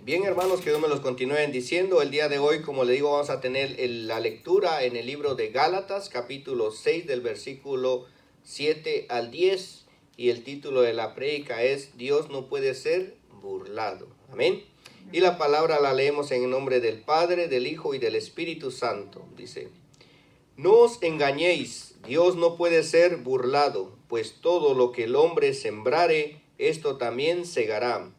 Bien, hermanos, que Dios me los continúe bendiciendo. El día de hoy, como le digo, vamos a tener la lectura en el libro de Gálatas, capítulo 6, del versículo 7 al 10. Y el título de la prédica es Dios no puede ser burlado. Amén. Y la palabra la leemos en el nombre del Padre, del Hijo y del Espíritu Santo. Dice: No os engañéis, Dios no puede ser burlado, pues todo lo que el hombre sembrare, esto también segará.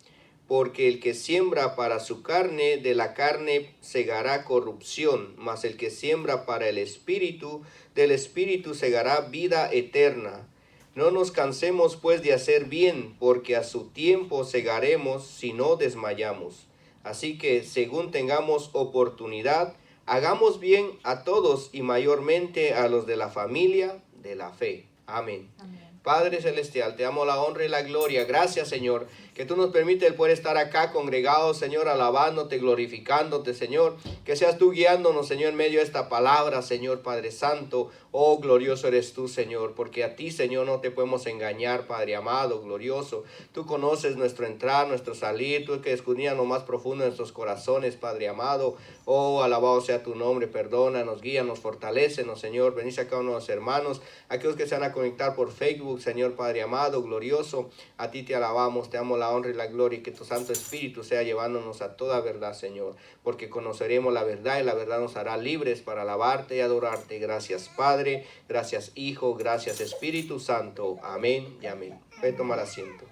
Porque el que siembra para su carne, de la carne segará corrupción, mas el que siembra para el Espíritu, del Espíritu segará vida eterna. No nos cansemos pues de hacer bien, porque a su tiempo segaremos si no desmayamos. Así que, según tengamos oportunidad, hagamos bien a todos y mayormente a los de la familia de la fe. Amén. Amén. Padre Celestial, te damos la honra y la gloria. Gracias, Señor, que tú nos permites el poder estar acá congregados, Señor, alabándote, glorificándote, Señor. Que seas tú guiándonos, Señor, en medio de esta palabra, Señor, Padre Santo. Oh, glorioso eres tú, Señor, porque a ti, Señor, no te podemos engañar, Padre amado, glorioso. Tú conoces nuestro entrar, nuestro salir, tú que escudriñas lo más profundo de nuestros corazones, Padre amado. Oh, alabado sea tu nombre, perdónanos, guíanos, fortalécenos, Señor. Bendice a cada uno de los hermanos, aquellos que se van a conectar por Facebook, Señor, Padre amado, glorioso. A ti te alabamos, te damos la honra y la gloria, y que tu Santo Espíritu sea llevándonos a toda verdad, Señor, porque conoceremos la verdad y la verdad nos hará libres para alabarte y adorarte. Gracias, Padre, gracias, Hijo, gracias, Espíritu Santo. Amén y amén. Voy a tomar asiento.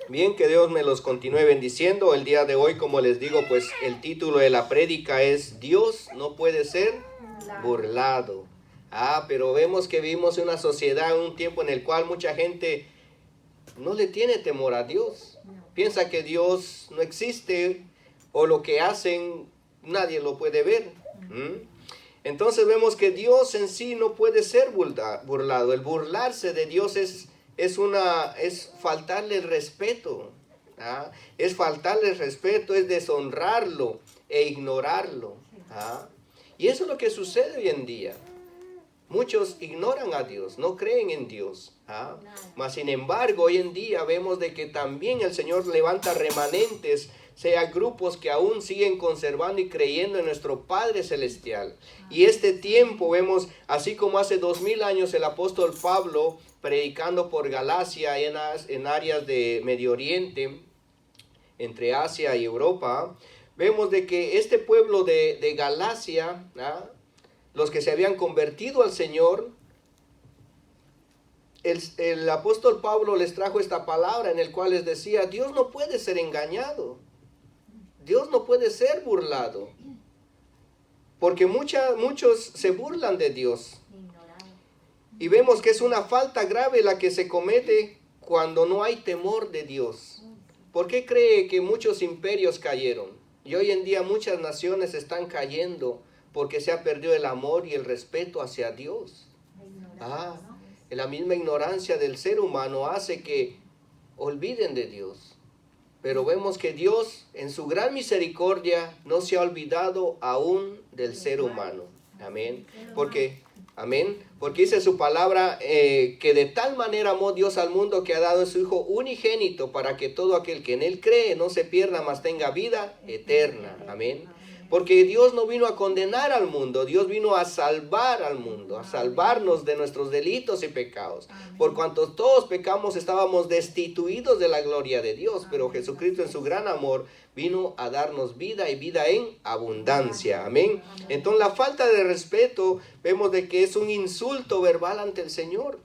Bien, que Dios me los continúe bendiciendo. El día de hoy, como les digo, pues el título de la prédica es Dios no puede ser burlado. Pero vemos que vivimos en una sociedad, en un tiempo en el cual mucha gente no le tiene temor a Dios. Piensa que Dios no existe, o lo que hacen nadie lo puede ver. Entonces vemos que Dios en sí no puede ser burlado. El burlarse de Dios es faltarle el respeto. Es faltarle el respeto, es deshonrarlo e ignorarlo. Y eso es lo que sucede hoy en día. Muchos ignoran a Dios, no creen en Dios. Mas sin embargo, hoy en día vemos de que también el Señor levanta remanentes, sea grupos que aún siguen conservando y creyendo en nuestro Padre Celestial. Y este tiempo vemos, así como hace 2000 años el apóstol Pablo predicando por Galacia en áreas de Medio Oriente, entre Asia y Europa, vemos de que este pueblo de Galacia, los que se habían convertido al Señor, el apóstol Pablo les trajo esta palabra en el cual les decía: Dios no puede ser engañado, Dios no puede ser burlado, porque muchos se burlan de Dios. Y vemos que es una falta grave la que se comete cuando no hay temor de Dios. ¿Por qué cree que muchos imperios cayeron? Y hoy en día muchas naciones están cayendo porque se ha perdido el amor y el respeto hacia Dios. La misma ignorancia del ser humano hace que olviden de Dios. Pero vemos que Dios, en su gran misericordia, no se ha olvidado aún del ser humano. Amén. Porque dice su palabra que de tal manera amó Dios al mundo que ha dado a su Hijo unigénito, para que todo aquel que en él cree no se pierda, mas tenga vida eterna. Amén. Porque Dios no vino a condenar al mundo, Dios vino a salvar al mundo, a salvarnos de nuestros delitos y pecados. Por cuanto todos pecamos, estábamos destituidos de la gloria de Dios, pero Jesucristo en su gran amor vino a darnos vida y vida en abundancia. Amén. Entonces la falta de respeto vemos de que es un insulto verbal ante el Señor.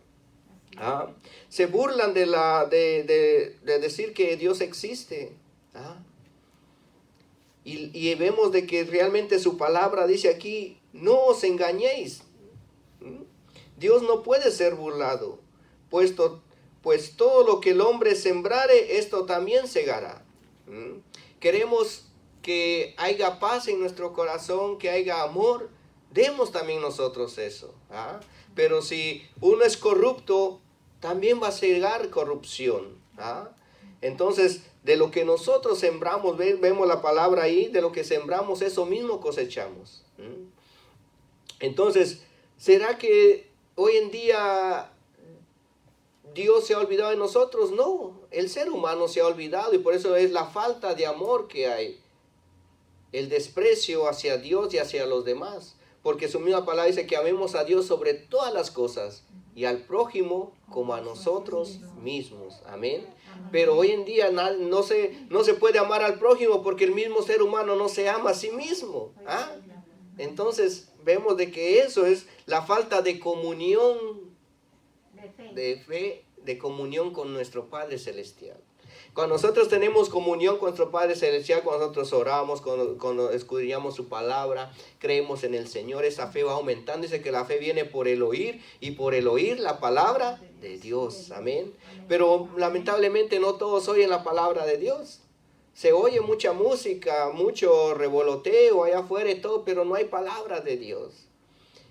Se burlan de decir que Dios existe. Y vemos de que realmente su palabra dice aquí: no os engañéis. Dios no puede ser burlado, pues todo lo que el hombre sembrare, esto también segará. Queremos que haya paz en nuestro corazón, que haya amor, demos también nosotros eso. Pero si uno es corrupto, también va a segar corrupción. Entonces, de lo que nosotros sembramos, vemos la palabra ahí, de lo que sembramos, eso mismo cosechamos. Entonces, ¿será que hoy en día Dios se ha olvidado de nosotros. No, el ser humano se ha olvidado y por eso es la falta de amor que hay. El desprecio hacia Dios y hacia los demás. Porque su misma palabra dice que amemos a Dios sobre todas las cosas y al prójimo como a nosotros mismos. Amén. Pero hoy en día no se puede amar al prójimo porque el mismo ser humano no se ama a sí mismo. ¿Ah? Entonces vemos de que eso es la falta de comunión, de fe, de comunión con nuestro Padre Celestial. Cuando nosotros tenemos comunión con nuestro Padre Celestial, cuando nosotros oramos, cuando escudriñamos su palabra, creemos en el Señor, esa fe va aumentando. Dice que la fe viene por el oír y por el oír la palabra de Dios. Amén. Pero lamentablemente no todos oyen la palabra de Dios. Se oye mucha música, mucho revoloteo allá afuera y todo, pero no hay palabra de Dios.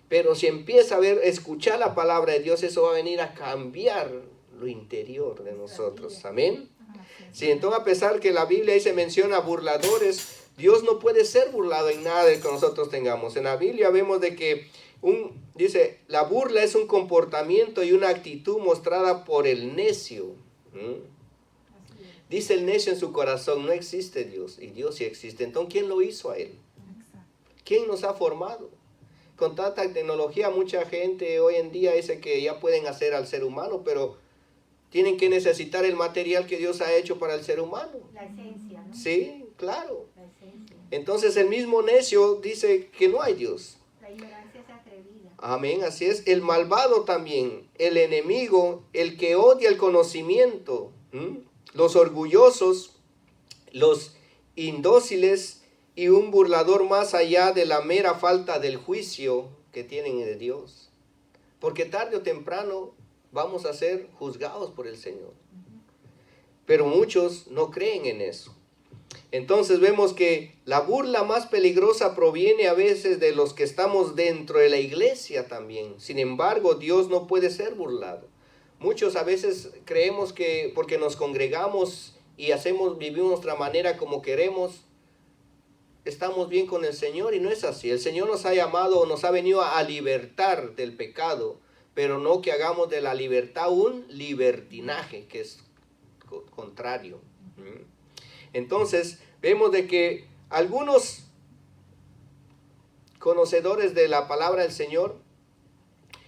Pero si empieza a escuchar la palabra de Dios, eso va a venir a cambiar lo interior de nosotros. Amén. Sí, entonces a pesar que la Biblia ahí se menciona burladores, Dios no puede ser burlado en nada de que nosotros tengamos. En la Biblia vemos de que dice, la burla es un comportamiento y una actitud mostrada por el necio. Dice el necio en su corazón, no existe Dios, y Dios sí existe. Entonces, ¿quién lo hizo a él? ¿Quién nos ha formado? Con tanta tecnología, mucha gente hoy en día dice que ya pueden hacer al ser humano, pero tienen que necesitar el material que Dios ha hecho para el ser humano. La esencia, ¿no? Sí, claro. La esencia. Entonces el mismo necio dice que no hay Dios. La ignorancia es atrevida. Amén, así es. El malvado también, el enemigo, el que odia el conocimiento, los orgullosos, los indóciles y un burlador más allá de la mera falta del juicio que tienen de Dios. Porque tarde o temprano vamos a ser juzgados por el Señor. Pero muchos no creen en eso. Entonces vemos que la burla más peligrosa proviene a veces de los que estamos dentro de la iglesia también. Sin embargo, Dios no puede ser burlado. Muchos a veces creemos que porque nos congregamos y vivimos nuestra manera como queremos, estamos bien con el Señor, y no es así. El Señor nos ha llamado, nos ha venido a libertar del pecado, pero no que hagamos de la libertad un libertinaje, que es contrario. Entonces, vemos de que algunos conocedores de la palabra del Señor,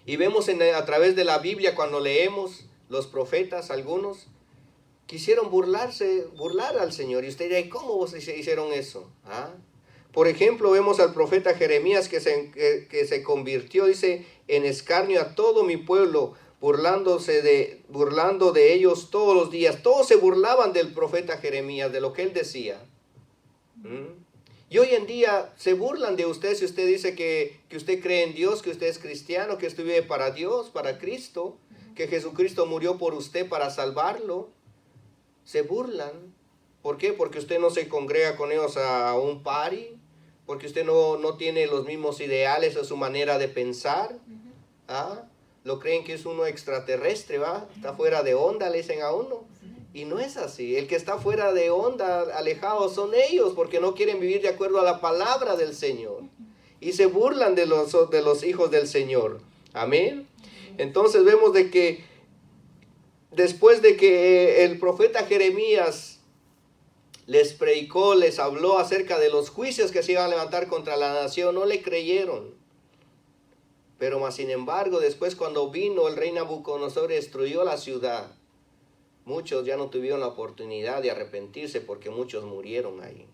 y vemos a través de la Biblia cuando leemos los profetas, algunos quisieron burlar al Señor. Y usted dirá, ¿y cómo hicieron eso? Por ejemplo, vemos al profeta Jeremías que se convirtió, dice, en escarnio a todo mi pueblo, burlando de ellos todos los días. Todos se burlaban del profeta Jeremías, de lo que él decía. Y hoy en día se burlan de usted si usted dice que usted cree en Dios, que usted es cristiano, que usted vive para Dios, para Cristo, que Jesucristo murió por usted para salvarlo. Se burlan. ¿Por qué? Porque usted no se congrega con ellos a un party, porque usted no tiene los mismos ideales o su manera de pensar. Lo creen que es uno extraterrestre, está fuera de onda, le dicen a uno. Y no es así. El que está fuera de onda, alejado, son ellos, porque no quieren vivir de acuerdo a la palabra del Señor. Y se burlan de los hijos del Señor. Amén. Entonces vemos de que después de que el profeta Jeremías les predicó, les habló acerca de los juicios que se iban a levantar contra la nación, no le creyeron. Pero más sin embargo, después cuando vino el rey Nabucodonosor y destruyó la ciudad, muchos ya no tuvieron la oportunidad de arrepentirse porque muchos murieron ahí.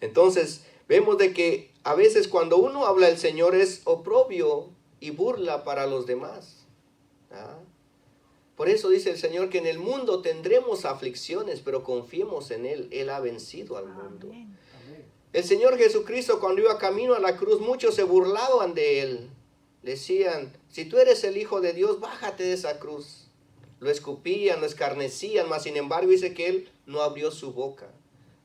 Entonces, vemos de que a veces cuando uno habla del Señor es oprobio y burla para los demás. Por eso dice el Señor que en el mundo tendremos aflicciones, pero confiemos en Él. Él ha vencido al mundo. Amén. El Señor Jesucristo, cuando iba camino a la cruz, muchos se burlaban de Él. Decían, si tú eres el Hijo de Dios, bájate de esa cruz. Lo escupían, lo escarnecían, mas sin embargo dice que Él no abrió su boca.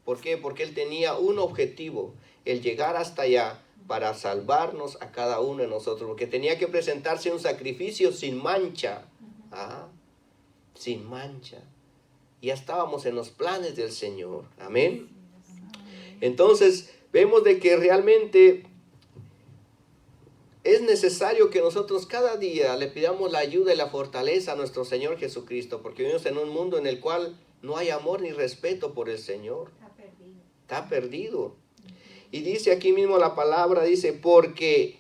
¿Por qué? Porque Él tenía un objetivo, el llegar hasta allá para salvarnos a cada uno de nosotros. Porque tenía que presentarse un sacrificio sin mancha. Sin mancha. Ya estábamos en los planes del Señor. Amén. Entonces vemos de que realmente es necesario que nosotros cada día le pidamos la ayuda y la fortaleza a nuestro Señor Jesucristo, porque vivimos en un mundo en el cual no hay amor ni respeto por el Señor. Está perdido. Está perdido. Y dice aquí mismo la palabra, dice, porque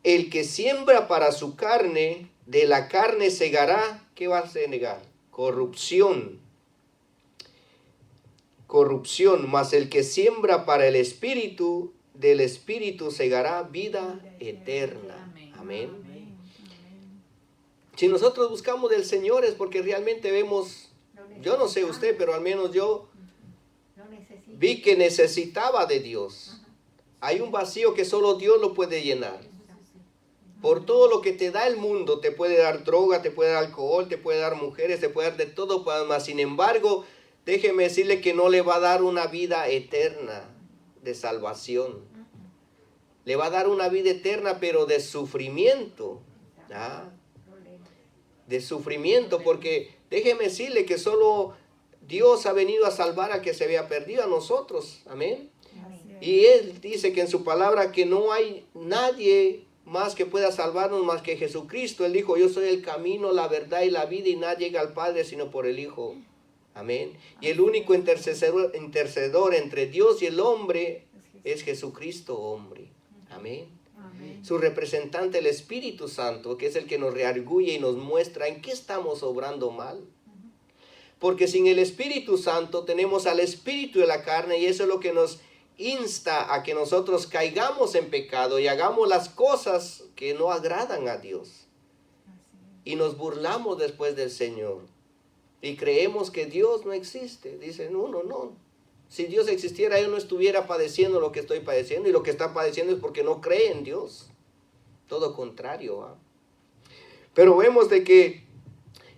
el que siembra para su carne, de la carne segará, ¿qué va a negar? Corrupción. Corrupción, mas el que siembra para el Espíritu, del Espíritu segará vida eterna. Amén. Si nosotros buscamos del Señor es porque realmente vemos, yo no sé usted, pero al menos yo vi que necesitaba de Dios. Hay un vacío que solo Dios lo puede llenar. Por todo lo que te da el mundo, te puede dar droga, te puede dar alcohol, te puede dar mujeres, te puede dar de todo, mas sin embargo, déjeme decirle que no le va a dar una vida eterna de salvación. Le va a dar una vida eterna, pero de sufrimiento. ¿Ah? De sufrimiento, porque déjeme decirle que solo Dios ha venido a salvar al que se había perdido, a nosotros. Amén. Y Él dice que en su palabra que no hay nadie más que pueda salvarnos más que Jesucristo. Él dijo, yo soy el camino, la verdad y la vida, y nadie llega al Padre sino por el Hijo. Amén. Y el único intercedor entre Dios y el hombre es Jesucristo, hombre. Amén. Su representante, el Espíritu Santo, que es el que nos reargulle y nos muestra en qué estamos obrando mal. Porque sin el Espíritu Santo tenemos al espíritu de la carne, y eso es lo que nos insta a que nosotros caigamos en pecado y hagamos las cosas que no agradan a Dios. Y nos burlamos después del Señor. Y creemos que Dios no existe. Dicen, no. Si Dios existiera, yo no estuviera padeciendo lo que estoy padeciendo. Y lo que está padeciendo es porque no cree en Dios. Todo contrario. ¿Ah? Pero vemos de que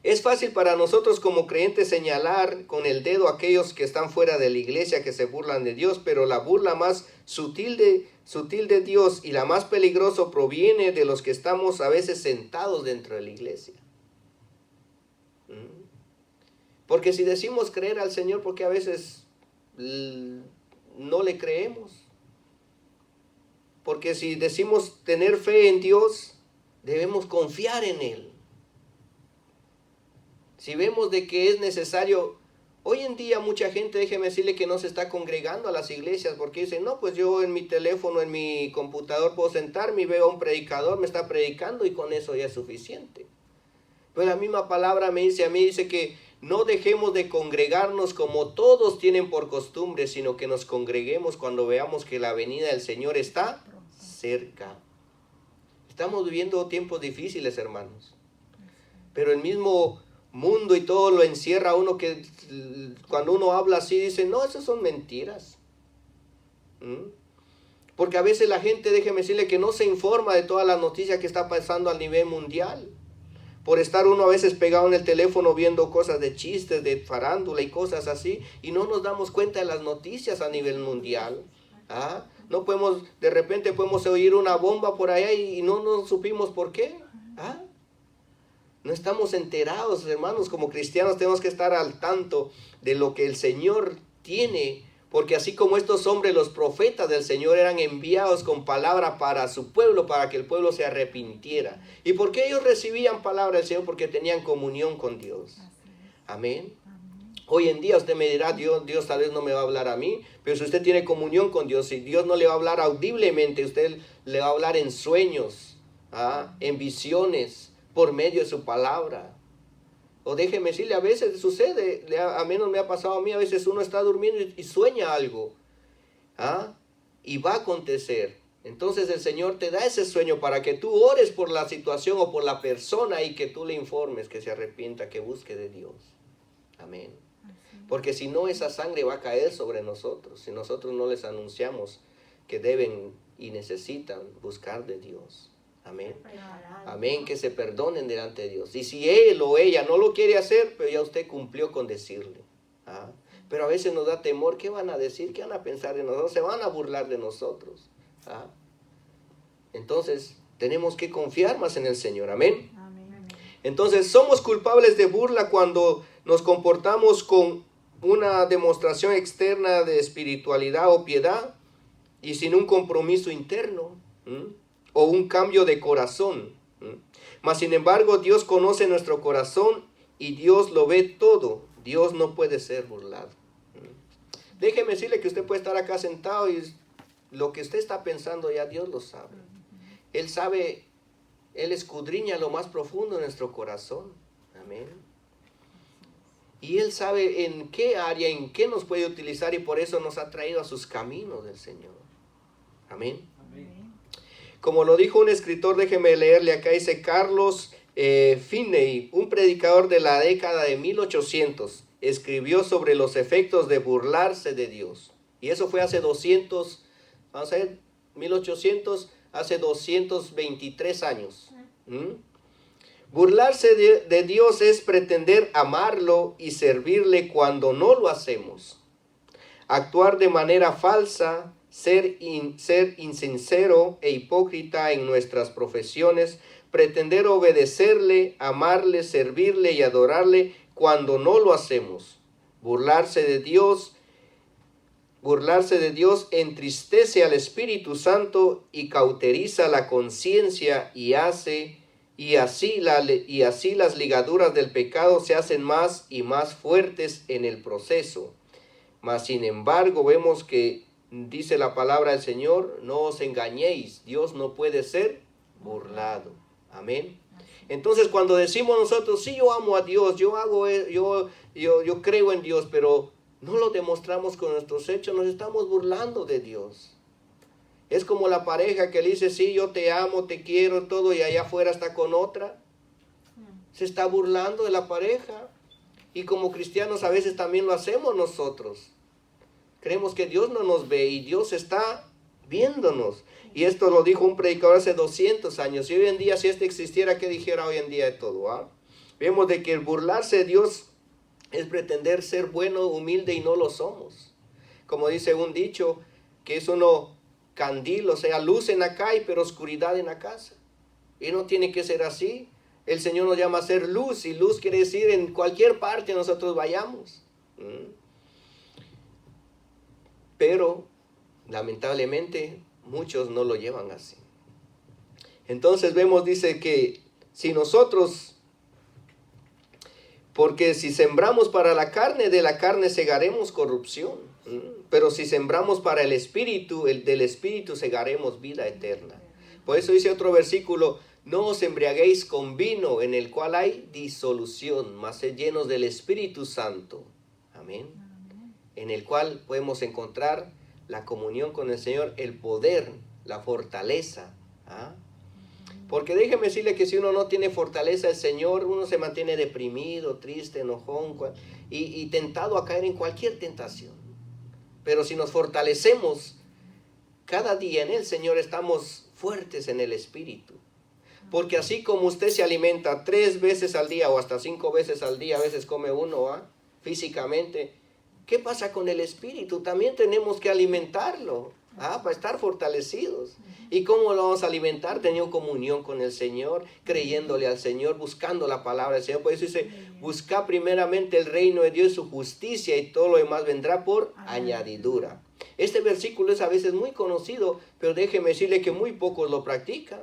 es fácil para nosotros como creyentes señalar con el dedo a aquellos que están fuera de la iglesia, que se burlan de Dios, pero la burla más sutil de Dios y la más peligrosa proviene de los que estamos a veces sentados dentro de la iglesia. Porque si decimos creer al Señor, porque a veces no le creemos. Porque si decimos tener fe en Dios, debemos confiar en Él. Si vemos de que es necesario, hoy en día mucha gente, déjeme decirle que no se está congregando a las iglesias porque dicen, no, pues yo en mi teléfono, en mi computador puedo sentarme y veo a un predicador, me está predicando y con eso ya es suficiente. Pero la misma palabra me dice a mí, dice que no dejemos de congregarnos como todos tienen por costumbre, sino que nos congreguemos cuando veamos que la venida del Señor está cerca. Estamos viviendo tiempos difíciles, hermanos. Pero el mismo mundo y todo lo encierra a uno que cuando uno habla así dice, no, esas son mentiras. Porque a veces la gente, déjeme decirle que no se informa de todas las noticias que está pasando a nivel mundial. Por estar uno a veces pegado en el teléfono viendo cosas de chistes, de farándula y cosas así, y no nos damos cuenta de las noticias a nivel mundial. ¿Ah? No podemos, de repente podemos oír una bomba por allá y no nos supimos por qué. ¿Ah? No estamos enterados, hermanos, como cristianos tenemos que estar al tanto de lo que el Señor tiene, porque así como estos hombres, los profetas del Señor, eran enviados con palabra para su pueblo, para que el pueblo se arrepintiera. ¿Y por qué ellos recibían palabra del Señor? Porque tenían comunión con Dios. Amén. Hoy en día usted me dirá, Dios tal vez no me va a hablar a mí, pero si usted tiene comunión con Dios, si Dios no le va a hablar audiblemente, usted le va a hablar en sueños, en visiones, por medio de su palabra. O déjeme decirle, a veces sucede, a menos me ha pasado a mí, a veces uno está durmiendo y sueña algo, y va a acontecer. Entonces el Señor te da ese sueño para que tú ores por la situación o por la persona y que tú le informes que se arrepienta, que busque de Dios. Amén. Porque si no, esa sangre va a caer sobre nosotros, si nosotros no les anunciamos que deben y necesitan buscar de Dios. Amén. Amén, que se perdonen delante de Dios. Y si él o ella no lo quiere hacer, pero ya usted cumplió con decirle. Pero a veces nos da temor, ¿qué van a decir? ¿Qué van a pensar de nosotros? Se van a burlar de nosotros. Entonces, tenemos que confiar más en el Señor. Amén. Entonces, somos culpables de burla cuando nos comportamos con una demostración externa de espiritualidad o piedad y sin un compromiso interno. o un cambio de corazón. Mas sin embargo, Dios conoce nuestro corazón y Dios lo ve todo. Dios no puede ser burlado. Déjeme decirle que usted puede estar acá sentado y lo que usted está pensando ya Dios lo sabe. Él sabe, Él escudriña lo más profundo de nuestro corazón. Amén. Y Él sabe en qué área, en qué nos puede utilizar, y por eso nos ha traído a sus caminos del Señor. Amén. Amén. Como lo dijo un escritor, déjeme leerle acá, dice Carlos Finney, un predicador de la década de 1800, escribió sobre los efectos de burlarse de Dios. Y eso fue hace 200, vamos a ver, 1800, hace 223 años. Burlarse de Dios es pretender amarlo y servirle cuando no lo hacemos. Actuar de manera falsa, ser insincero e hipócrita en nuestras profesiones, pretender obedecerle, amarle, servirle y adorarle cuando no lo hacemos. Burlarse de Dios entristece al Espíritu Santo y cauteriza la conciencia y así las ligaduras del pecado se hacen más y más fuertes en el proceso. Mas sin embargo vemos que dice la palabra del Señor, no os engañéis, Dios no puede ser burlado. Amén. Entonces cuando decimos nosotros, sí, yo amo a Dios, yo creo en Dios, pero no lo demostramos con nuestros hechos, nos estamos burlando de Dios. Es como la pareja que le dice, sí, yo te amo, te quiero, todo, y allá afuera está con otra. Se está burlando de la pareja. Y como cristianos a veces también lo hacemos nosotros. Creemos que Dios no nos ve y Dios está viéndonos. Y esto lo dijo un predicador hace 200 años. Y hoy en día, si este existiera, ¿qué dijera hoy en día de todo? ¿Ah? Vemos de que el burlarse de Dios es pretender ser bueno, humilde, y no lo somos. Como dice un dicho, que es uno candil, o sea, luz en la calle, pero oscuridad en la casa. Y no tiene que ser así. El Señor nos llama a ser luz, y luz quiere decir en cualquier parte nosotros vayamos. Pero, lamentablemente, muchos no lo llevan así. Entonces vemos, dice que si nosotros, porque si sembramos para la carne, de la carne segaremos corrupción. Pero si sembramos para el Espíritu, del Espíritu segaremos vida eterna. Por eso dice otro versículo, no os embriaguéis con vino en el cual hay disolución, mas sed llenos del Espíritu Santo. Amén. En el cual podemos encontrar la comunión con el Señor, el poder, la fortaleza. ¿Ah? Porque déjeme decirle que si uno no tiene fortaleza del Señor, uno se mantiene deprimido, triste, enojón y tentado a caer en cualquier tentación. Pero si nos fortalecemos cada día en el Señor, estamos fuertes en el Espíritu. Porque así como usted se alimenta 3 veces al día o hasta 5 veces al día, a veces come uno físicamente, ¿qué pasa con el Espíritu? También tenemos que alimentarlo para estar fortalecidos. ¿Y cómo lo vamos a alimentar? Teniendo comunión con el Señor, creyéndole al Señor, buscando la palabra del Señor. Por eso dice, busca primeramente el reino de Dios y su justicia, y todo lo demás vendrá por añadidura. Este versículo es a veces muy conocido, pero déjeme decirle que muy pocos lo practican.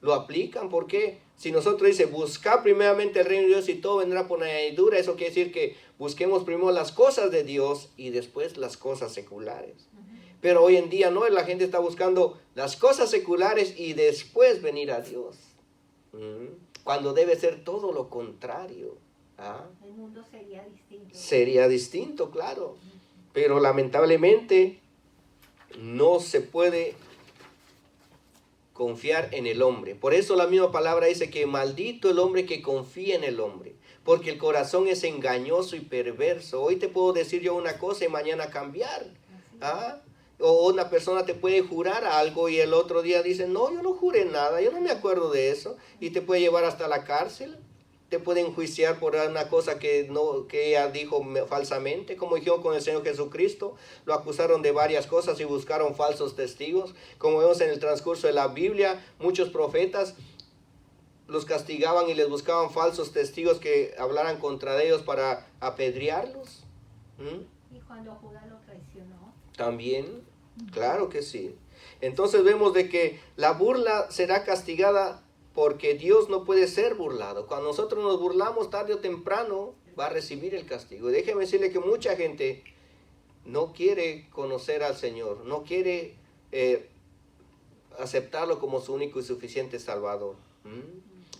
Lo aplican, ¿por qué? Si nosotros dice, busca primeramente el reino de Dios y todo vendrá por añadidura, eso quiere decir que busquemos primero las cosas de Dios y después las cosas seculares. Pero hoy en día no, la gente está buscando las cosas seculares y después venir a Dios. Cuando debe ser todo lo contrario. El mundo sería distinto. Sería distinto, claro. Pero lamentablemente no se puede confiar en el hombre. Por eso la misma palabra dice que maldito el hombre que confía en el hombre, porque el corazón es engañoso y perverso. Hoy te puedo decir yo una cosa y mañana cambiar. O una persona te puede jurar algo y el otro día dice, no, yo no juré nada, yo no me acuerdo de eso, y te puede llevar hasta la cárcel. Te pueden enjuiciar por una cosa que ella dijo falsamente, como dijeron con el Señor Jesucristo. Lo acusaron de varias cosas y buscaron falsos testigos. Como vemos en el transcurso de la Biblia, muchos profetas los castigaban y les buscaban falsos testigos que hablaran contra ellos para apedrearlos. Y cuando Judas lo traicionó. También Claro que sí. Entonces vemos de que la burla será castigada porque Dios no puede ser burlado. Cuando nosotros nos burlamos tarde o temprano, va a recibir el castigo. Y déjeme decirle que mucha gente no quiere conocer al Señor, no quiere aceptarlo como su único y suficiente Salvador.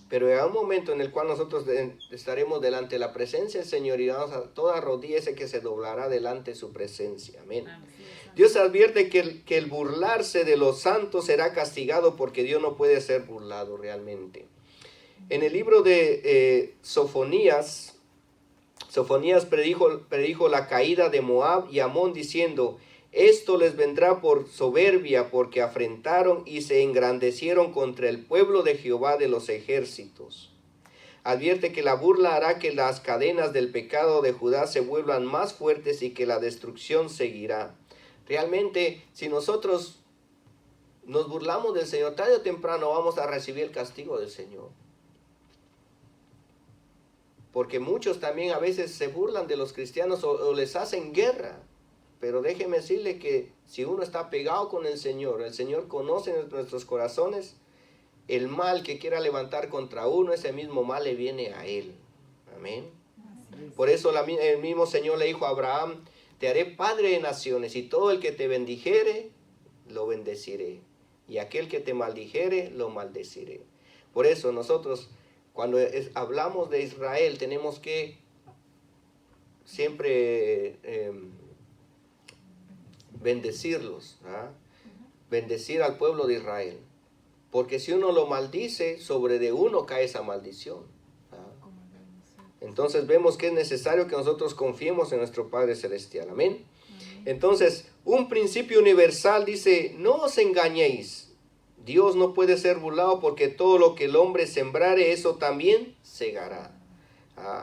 Pero hay un momento en el cual nosotros estaremos delante de la presencia del Señor y vamos a toda rodilla ese que se doblará delante de su presencia. Amén. Dios advierte que el burlarse de los santos será castigado porque Dios no puede ser burlado realmente. En el libro de Sofonías predijo la caída de Moab y Amón diciendo: esto les vendrá por soberbia, porque afrentaron y se engrandecieron contra el pueblo de Jehová de los ejércitos. Advierte que la burla hará que las cadenas del pecado de Judá se vuelvan más fuertes y que la destrucción seguirá. Realmente, si nosotros nos burlamos del Señor, tarde o temprano vamos a recibir el castigo del Señor. Porque muchos también a veces se burlan de los cristianos o les hacen guerra. Pero déjeme decirle que si uno está pegado con el Señor conoce nuestros corazones, el mal que quiera levantar contra uno, ese mismo mal le viene a él. Amén. Por eso el mismo Señor le dijo a Abraham: te haré padre de naciones, y todo el que te bendijere, lo bendeciré. Y aquel que te maldijere, lo maldeciré. Por eso nosotros, cuando hablamos de Israel, tenemos que siempre bendecirlos, bendecir al pueblo de Israel, porque si uno lo maldice, sobre de uno cae esa maldición. Entonces vemos que es necesario que nosotros confiemos en nuestro Padre Celestial. Amén. Entonces, un principio universal dice: no os engañéis, Dios no puede ser burlado, porque todo lo que el hombre sembrare, eso también segará.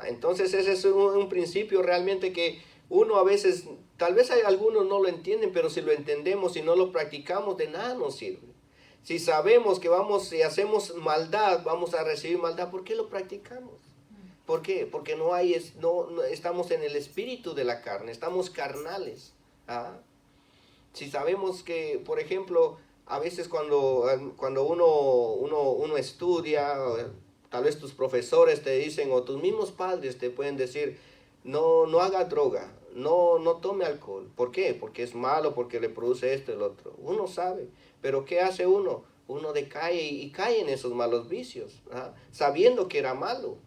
Entonces ese es un principio realmente que uno a veces, tal vez hay algunos no lo entienden, pero si lo entendemos y no lo practicamos, de nada nos sirve. Si sabemos que si hacemos maldad, vamos a recibir maldad, ¿por qué lo practicamos? ¿Por qué? Porque no estamos en el espíritu de la carne, estamos carnales. Si sabemos que, por ejemplo, a veces cuando uno estudia, tal vez tus profesores te dicen, o tus mismos padres te pueden decir: no haga droga, no tome alcohol. ¿Por qué? Porque es malo, porque le produce esto y el otro. Uno sabe, pero ¿qué hace uno? Uno decae y cae en esos malos vicios, sabiendo que era malo.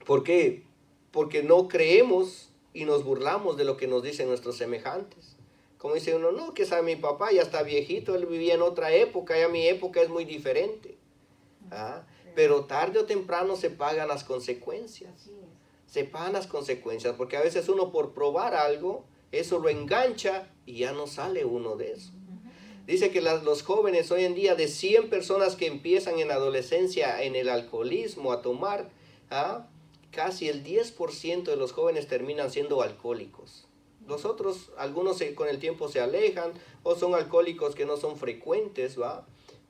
¿Por qué? Porque no creemos y nos burlamos de lo que nos dicen nuestros semejantes. Como dice uno: no, que sabe mi papá, ya está viejito, él vivía en otra época, ya mi época es muy diferente. Pero tarde o temprano se pagan las consecuencias. Se pagan las consecuencias, porque a veces uno, por probar algo, eso lo engancha y ya no sale uno de eso. Dice que los jóvenes hoy en día, de 100 personas que empiezan en la adolescencia en el alcoholismo a tomar, casi el 10% de los jóvenes terminan siendo alcohólicos. Los otros, algunos con el tiempo se alejan o son alcohólicos que no son frecuentes,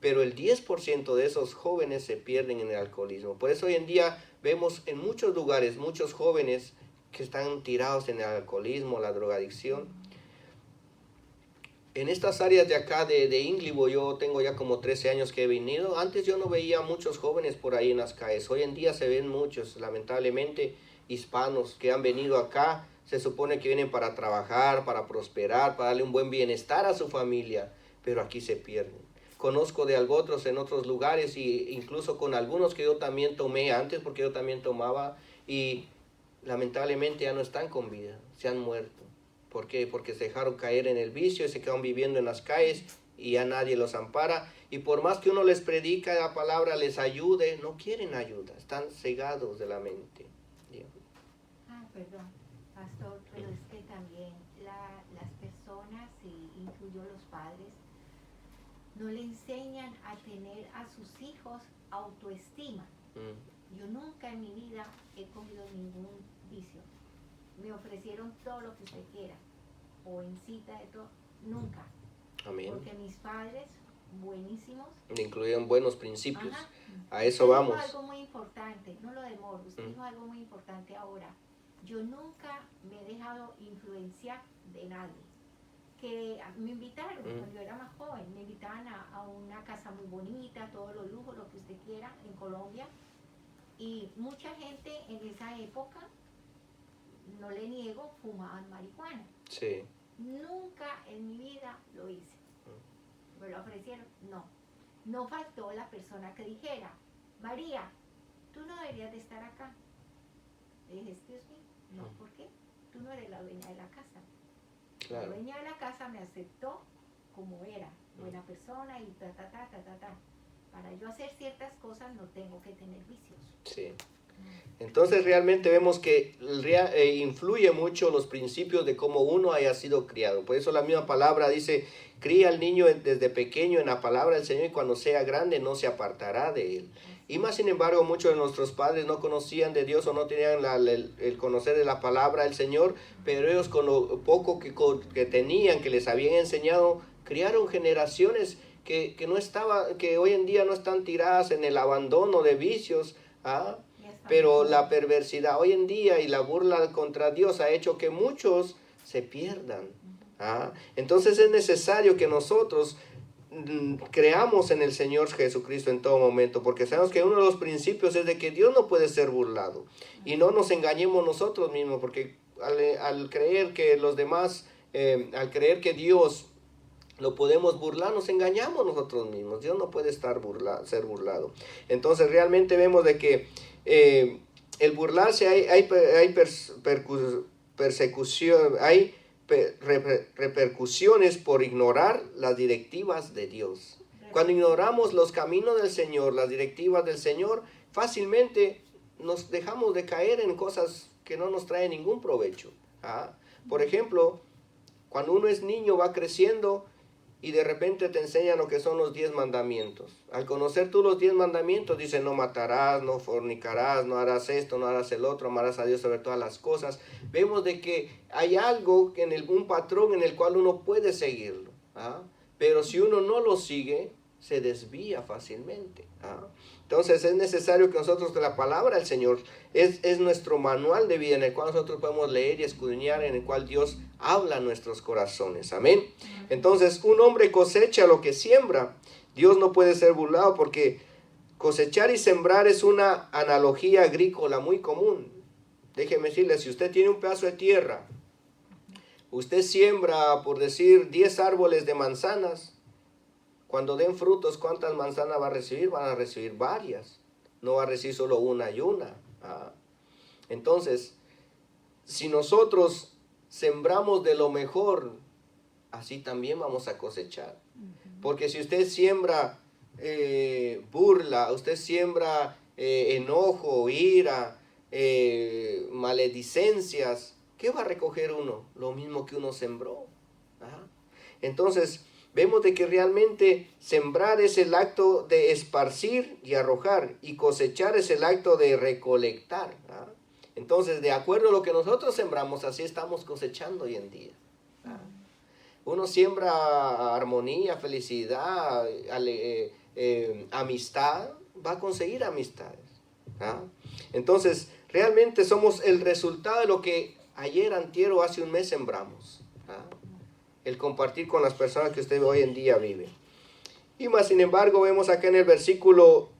pero el 10% de esos jóvenes se pierden en el alcoholismo. Por eso hoy en día vemos en muchos lugares muchos jóvenes que están tirados en el alcoholismo, la drogadicción. En estas áreas de acá de Inglibo, yo tengo ya como 13 años que he venido. Antes yo no veía muchos jóvenes por ahí en las calles. Hoy en día se ven muchos, lamentablemente, hispanos que han venido acá. Se supone que vienen para trabajar, para prosperar, para darle un buen bienestar a su familia, pero aquí se pierden. Conozco de otros en otros lugares, y incluso con algunos que yo también tomé antes, porque yo también tomaba, y lamentablemente ya no están con vida, se han muerto. ¿Por qué? Porque se dejaron caer en el vicio y se quedan viviendo en las calles y ya nadie los ampara. Y por más que uno les predica la palabra, les ayude, no quieren ayuda, están cegados de la mente. Perdón, pastor, pero es que también las personas, incluyo los padres, no le enseñan a tener a sus hijos autoestima. Yo nunca en mi vida he cogido ningún vicio. Me ofrecieron todo lo que usted quiera, o en cita de todo, nunca. Amén. Porque mis padres, buenísimos, incluían buenos principios. A eso vamos. Dijo algo muy importante, no lo demoro, usted dijo algo muy importante ahora. Yo nunca me he dejado influenciar de nadie. que me invitaron cuando yo era más joven, me invitaban a una casa muy bonita, todos los lujos, lo que usted quiera, en Colombia. Y mucha gente en esa época, no le niego, fumaban marihuana. Sí. Nunca en mi vida lo hice. ¿Me lo ofrecieron? No. No faltó la persona que dijera, María, tú no deberías de estar acá. Le dije, excuse me, no, ¿por qué? Tú no eres la dueña de la casa. Claro. La dueña de la casa me aceptó como era, buena persona y ta. Para yo hacer ciertas cosas no tengo que tener vicios. Sí. Entonces realmente vemos que influye mucho los principios de cómo uno haya sido criado. Por eso la misma palabra dice, cría al niño desde pequeño en la palabra del Señor y cuando sea grande no se apartará de él. Y más sin embargo muchos de nuestros padres no conocían de Dios o no tenían el conocer de la palabra del Señor, pero ellos con lo poco que tenían, que les habían enseñado, criaron generaciones que hoy en día no están tiradas en el abandono de vicios, pero la perversidad hoy en día y la burla contra Dios ha hecho que muchos se pierdan. Entonces es necesario que nosotros creamos en el Señor Jesucristo en todo momento, porque sabemos que uno de los principios es de que Dios no puede ser burlado, y no nos engañemos nosotros mismos, porque al creer que los demás, al creer que Dios lo podemos burlar, nos engañamos nosotros mismos. Dios no puede ser burlado. Entonces realmente vemos de que el burlarse hay persecución, hay repercusiones por ignorar las directivas de Dios. Cuando ignoramos los caminos del Señor, las directivas del Señor, fácilmente nos dejamos de caer en cosas que no nos traen ningún provecho. Por ejemplo, cuando uno es niño, va creciendo y de repente te enseñan lo que son los 10 mandamientos. Al conocer tú los 10 mandamientos, dice, no matarás, no fornicarás, no harás esto, no harás el otro, amarás a Dios sobre todas las cosas. Vemos de que hay algo, un patrón en el cual uno puede seguirlo. Pero si uno no lo sigue, se desvía fácilmente. Entonces es necesario que nosotros, la palabra del Señor es nuestro manual de vida en el cual nosotros podemos leer y escudriñar, en el cual Dios habla a nuestros corazones. Amén. Entonces un hombre cosecha lo que siembra. Dios no puede ser burlado, porque cosechar y sembrar es una analogía agrícola muy común. Déjeme decirle, si usted tiene un pedazo de tierra, usted siembra, por decir, 10 árboles de manzanas. Cuando den frutos, ¿cuántas manzanas va a recibir? Van a recibir varias. No va a recibir solo una y una. Entonces, si nosotros sembramos de lo mejor, así también vamos a cosechar. Porque si usted siembra burla, usted siembra enojo, ira, maledicencias, ¿qué va a recoger uno? Lo mismo que uno sembró. Entonces, vemos de que realmente sembrar es el acto de esparcir y arrojar, y cosechar es el acto de recolectar. Entonces, de acuerdo a lo que nosotros sembramos, así estamos cosechando hoy en día. Uno siembra armonía, felicidad, amistad, va a conseguir amistades. Entonces, realmente somos el resultado de lo que ayer, antier o hace un mes sembramos. El compartir con las personas que usted hoy en día vive. Y más sin embargo, vemos acá en el versículo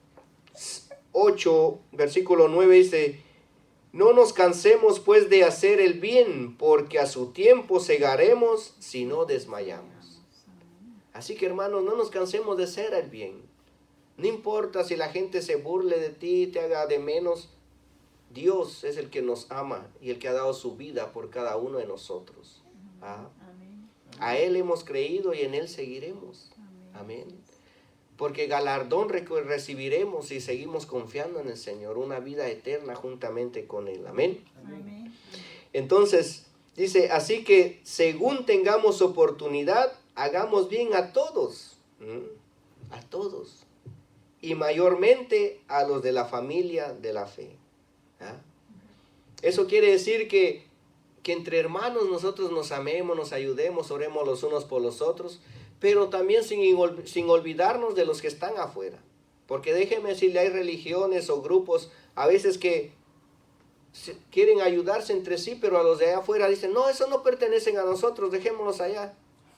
8, versículo 9, dice, no nos cansemos pues de hacer el bien, porque a su tiempo segaremos si no desmayamos. Así que hermanos, no nos cansemos de hacer el bien. No importa si la gente se burle de ti, te haga de menos. Dios es el que nos ama y el que ha dado su vida por cada uno de nosotros. A Él hemos creído y en Él seguiremos. Amén. Porque galardón recibiremos si seguimos confiando en el Señor, una vida eterna juntamente con Él. Amén. Amén. Entonces, dice, así que según tengamos oportunidad, hagamos bien a todos. A todos. Y mayormente a los de la familia de la fe. Eso quiere decir que entre hermanos nosotros nos amemos, nos ayudemos, oremos los unos por los otros, pero también sin olvidarnos de los que están afuera. Porque déjeme decirle, hay religiones o grupos a veces que quieren ayudarse entre sí, pero a los de allá afuera dicen, no, eso no pertenecen a nosotros, dejémoslos allá.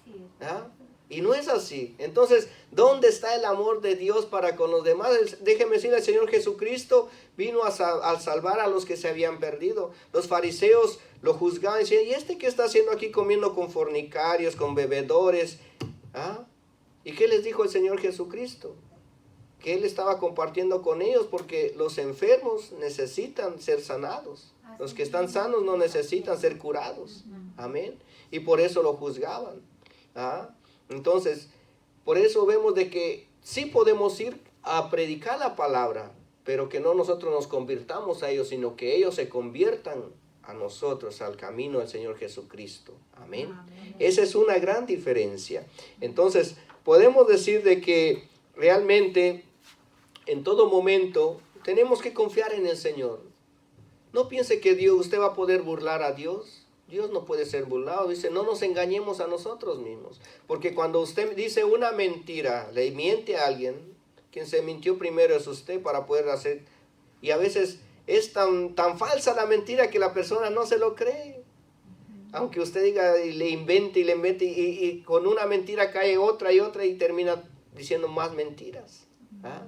Sí, ¿Ah? Y no es así. Entonces, ¿dónde está el amor de Dios para con los demás? Déjeme decir, el Señor Jesucristo vino a salvar a los que se habían perdido. Los fariseos lo juzgaban y decían, ¿y este qué está haciendo aquí comiendo con fornicarios, con bebedores? ¿Ah? ¿Y qué les dijo el Señor Jesucristo? Que Él estaba compartiendo con ellos porque los enfermos necesitan ser sanados. Los que están sanos no necesitan ser curados. Amén. Y por eso lo juzgaban. ¿Ah? Entonces, por eso vemos de que sí podemos ir a predicar la palabra, pero que no nosotros nos convirtamos a ellos, sino que ellos se conviertan a nosotros, al camino del Señor Jesucristo. Amén. Esa es una gran diferencia. Entonces, podemos decir de que realmente en todo momento tenemos que confiar en el Señor. No piense que usted va a poder burlar a Dios. Dios no puede ser burlado. Dice, no nos engañemos a nosotros mismos. Porque cuando usted dice una mentira, le miente a alguien, quien se mintió primero es usted para poder hacer. Y a veces es tan falsa la mentira que la persona no se lo cree. Aunque usted diga y le invente y con una mentira cae otra y termina diciendo más mentiras. ¿Ah?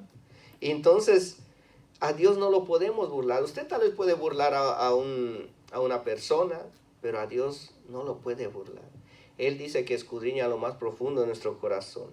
Y entonces a Dios no lo podemos burlar. Usted tal vez puede burlar a una persona, pero a Dios no lo puede burlar. Él dice que escudriña lo más profundo de nuestro corazón.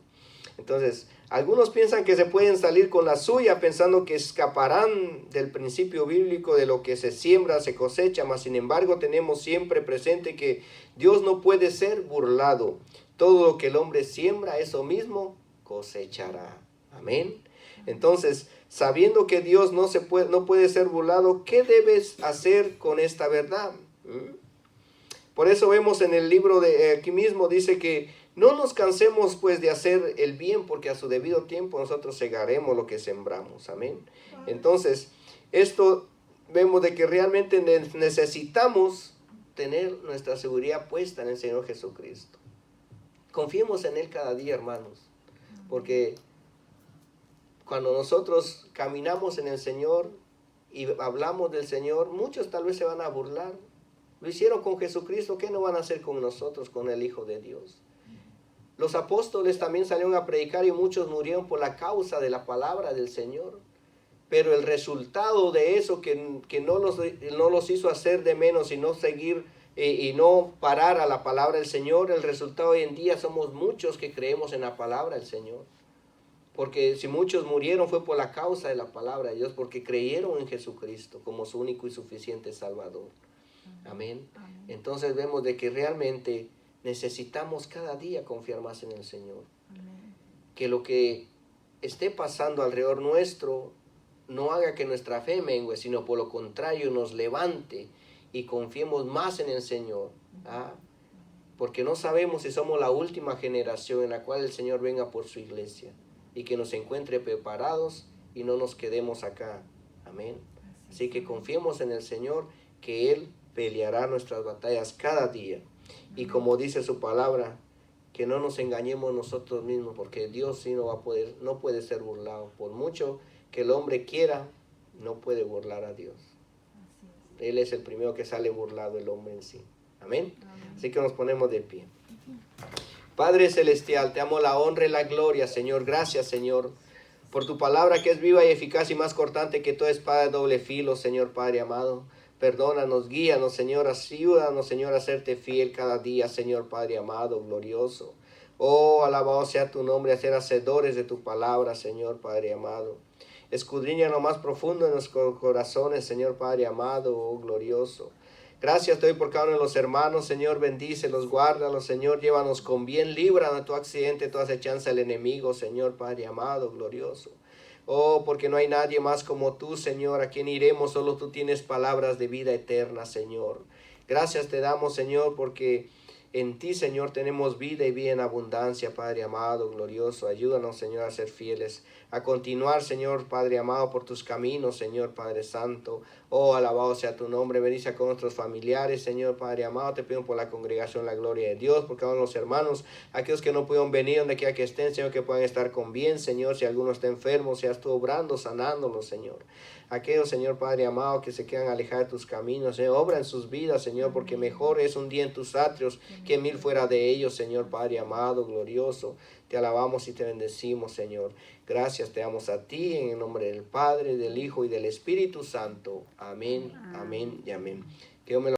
Entonces, algunos piensan que se pueden salir con la suya pensando que escaparán del principio bíblico de lo que se siembra, se cosecha, mas sin embargo tenemos siempre presente que Dios no puede ser burlado. Todo lo que el hombre siembra, eso mismo cosechará. Amén. Entonces, sabiendo que Dios no puede ser burlado, ¿qué debes hacer con esta verdad? Por eso vemos en el libro de aquí mismo, dice que no nos cansemos pues de hacer el bien, porque a su debido tiempo nosotros segaremos lo que sembramos. Amén. Entonces, esto vemos de que realmente necesitamos tener nuestra seguridad puesta en el Señor Jesucristo. Confiemos en Él cada día, hermanos, porque cuando nosotros caminamos en el Señor y hablamos del Señor, muchos tal vez se van a burlar. Lo hicieron con Jesucristo, ¿qué no van a hacer con nosotros, con el Hijo de Dios? Los apóstoles también salieron a predicar y muchos murieron por la causa de la palabra del Señor. Pero el resultado de eso que no los hizo hacer de menos y no seguir y no parar a la palabra del Señor, el resultado hoy en día somos muchos que creemos en la palabra del Señor. Porque si muchos murieron fue por la causa de la palabra de Dios, porque creyeron en Jesucristo como su único y suficiente Salvador. Amén. Entonces vemos de que realmente necesitamos cada día confiar más en el Señor. Que lo que esté pasando alrededor nuestro no haga que nuestra fe mengue, sino por lo contrario nos levante y confiemos más en el Señor. ¿Ah? Porque no sabemos si somos la última generación en la cual el Señor venga por su iglesia y que nos encuentre preparados y no nos quedemos acá. Amén. Así que confiemos en el Señor, que Él peleará nuestras batallas cada día. Y como dice su palabra, que no nos engañemos nosotros mismos, porque Dios sí no puede ser burlado. Por mucho que el hombre quiera, no puede burlar a Dios. Él es el primero que sale burlado, el hombre en sí. Amén. Así que nos ponemos de pie. Padre Celestial, te amo la honra y la gloria, Señor. Gracias, Señor, por tu palabra que es viva y eficaz y más cortante que toda espada de doble filo, Señor Padre amado. Perdónanos, guíanos, Señor, ayúdanos, Señor, a serte fiel cada día, Señor Padre amado, glorioso. Oh, alabado sea tu nombre, a ser hacedores de tu palabra, Señor Padre amado. Escudriña lo más profundo de nuestros corazones, Señor Padre amado, oh glorioso. Gracias te doy por cada uno de los hermanos, Señor, bendícelos, guárdalos, Señor, llévanos con bien, líbranos de todo accidente, toda acechanza del enemigo, Señor Padre amado, glorioso. Oh, porque no hay nadie más como tú, Señor, a quien iremos, solo tú tienes palabras de vida eterna, Señor. Gracias te damos, Señor, porque en ti, Señor, tenemos vida y vida en abundancia, Padre amado, glorioso. Ayúdanos, Señor, a ser fieles, a continuar, Señor, Padre amado, por tus caminos, Señor, Padre santo. Oh, alabado sea tu nombre, bendice con nuestros familiares, Señor Padre amado, te pido por la congregación, la gloria de Dios, por cada uno de los hermanos, aquellos que no pudieron venir, donde quiera que estén, Señor, que puedan estar con bien, Señor, si alguno está enfermo, seas tú obrando, sanándolos, Señor. Aquellos, Señor Padre amado, que se quieran alejar de tus caminos, Señor, obra en sus vidas, Señor, porque mejor es un día en tus atrios que 1000 fuera de ellos, Señor Padre amado, glorioso. Te alabamos y te bendecimos, Señor. Gracias te damos a ti en el nombre del Padre, del Hijo y del Espíritu Santo. Amén, amén y amén. Que Dios me lo